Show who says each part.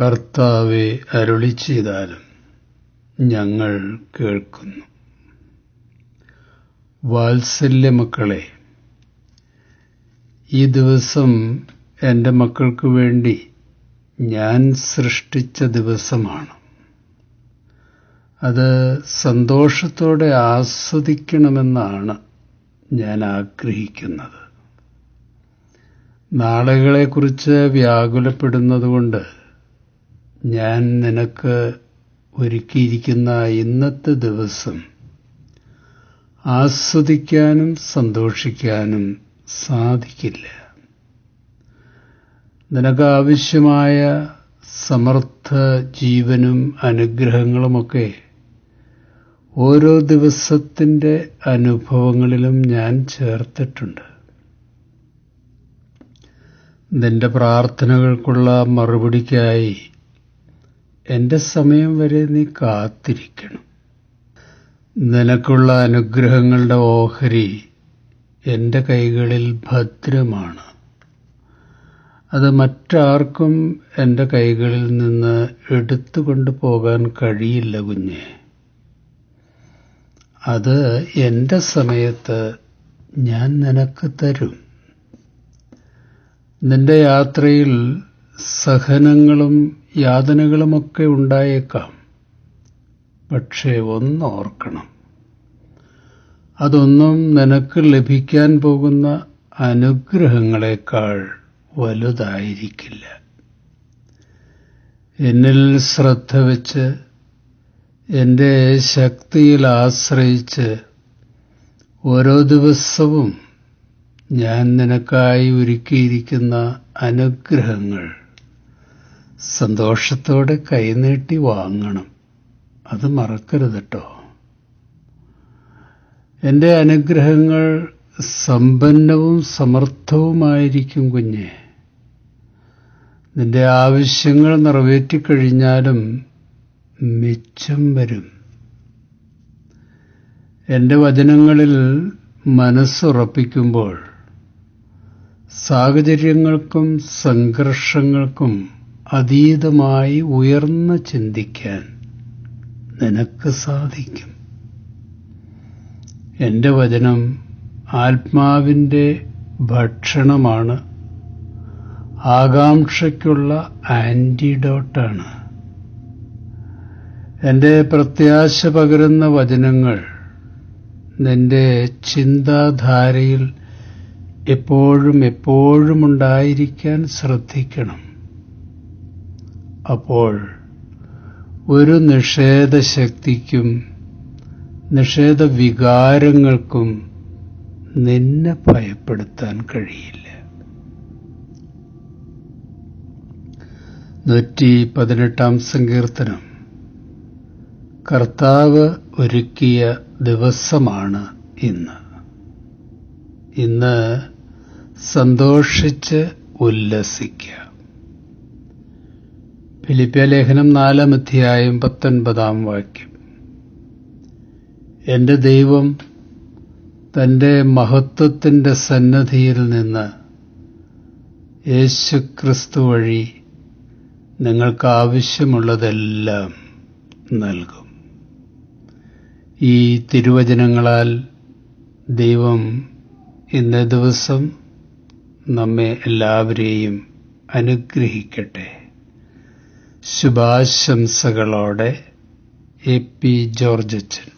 Speaker 1: കർത്താവേ, അരുളിച്ചെയ്താലും ഞങ്ങൾ കേൾക്കുന്നു. വാത്സല്യമക്കളെ, ഈ ദിവസം എൻ്റെ മക്കൾക്ക് വേണ്ടി ഞാൻ സൃഷ്ടിച്ച ദിവസമാണ്. അത് സന്തോഷത്തോടെ ആസ്വദിക്കണമെന്നാണ് ഞാൻ ആഗ്രഹിക്കുന്നത്. നാളുകളെക്കുറിച്ച് വ്യാകുലപ്പെടുന്നതുകൊണ്ട് ഞാൻ നിനക്ക് ഒരുക്കിയിരിക്കുന്ന ഇന്നത്തെ ദിവസം ആസ്വദിക്കാനും സന്തോഷിക്കാനും സാധിക്കില്ല. നിനക്ക് ആവശ്യമായ സമർത്ഥ ജീവനും അനുഗ്രഹങ്ങളുമൊക്കെ ഓരോ ദിവസത്തിൻ്റെ അനുഭവങ്ങളിലും ഞാൻ ചേർത്തിട്ടുണ്ട്. നിന്റെ പ്രാർത്ഥനകൾക്കുള്ള മറുപടിക്കായി എൻ്റെ സമയം വരെ നീ കാത്തിരിക്കണം. നിനക്കുള്ള അനുഗ്രഹങ്ങളുടെ ഓഹരി എൻ്റെ കൈകളിൽ ഭദ്രമാണ്. അത് മറ്റാർക്കും എൻ്റെ കൈകളിൽ നിന്ന് എടുത്തുകൊണ്ടു പോകാൻ കഴിയില്ല കുഞ്ഞെ. അത് എൻ്റെ സമയത്ത് ഞാൻ നിനക്ക് തരും. നിന്റെ യാത്രയിൽ സഹനങ്ങളും യാതനകളുമൊക്കെ ഉണ്ടായേക്കാം. പക്ഷേ ഒന്നോർക്കണം, അതൊന്നും നിനക്ക് ലഭിക്കാൻ പോകുന്ന അനുഗ്രഹങ്ങളെക്കാൾ വലുതായിരിക്കില്ല. എന്നിൽ ശ്രദ്ധ വെച്ച് എൻ്റെ ശക്തിയിൽ ആശ്രയിച്ച് ഓരോ ദിവസവും ഞാൻ നിനക്കായി ഒരുക്കിയിരിക്കുന്ന അനുഗ്രഹങ്ങൾ സന്തോഷത്തോടെ കൈനീട്ടി വാങ്ങണം. അത് മറക്കരുത് കേട്ടോ. എൻ്റെ അനുഗ്രഹങ്ങൾ സമ്പന്നവും സമർത്ഥവുമായിരിക്കും കുഞ്ഞെ. നിന്റെ ആവശ്യങ്ങൾ നിറവേറ്റിക്കഴിഞ്ഞാലും മിച്ചം വരും. എൻ്റെ വചനങ്ങളിൽ മനസ്സുറപ്പിക്കുമ്പോൾ സാഹചര്യങ്ങൾക്കും സംഘർഷങ്ങൾക്കും അതീതമായി ഉയർന്ന് ചിന്തിക്കാൻ നിനക്ക് സാധിക്കും. എൻ്റെ വചനം ആത്മാവിൻ്റെ ഭക്ഷണമാണ്, ആകാംക്ഷയ്ക്കുള്ള ആൻറ്റിഡോട്ടാണ്. എൻ്റെ പ്രത്യാശ പകരുന്ന വചനങ്ങൾ നിന്റെ ചിന്താധാരയിൽ എപ്പോഴും ഉണ്ടായിരിക്കാൻ ശ്രദ്ധിക്കണം. അപ്പോൾ ഒരു നിഷേധശക്തിക്കും നിഷേധ വികാരങ്ങൾക്കും നിന്നെ ഭയപ്പെടുത്താൻ കഴിയില്ല. 118 സങ്കീർത്തനം. കർത്താവ് ഒരുക്കിയ ദിവസമാണ് ഇന്ന്. ഇന്ന് സന്തോഷിച്ച് ഉല്ലസിക്കുക. ഫിലിപ്പ്യലേഖനം 4:19 എൻ്റെ ദൈവം തൻ്റെ മഹത്വത്തിൻ്റെ സന്നദ്ധിയിൽ നിന്ന് യേശുക്രിസ്തു വഴി നിങ്ങൾക്ക് ആവശ്യമുള്ളതെല്ലാം നൽകും. ഈ തിരുവചനങ്ങളാൽ ദൈവം ഇന്നേ ദിവസം നമ്മെ എല്ലാവരെയും അനുഗ്രഹിക്കട്ടെ. ശുഭാശംസകളോടെ എ പി ജോർജച്ചൻ.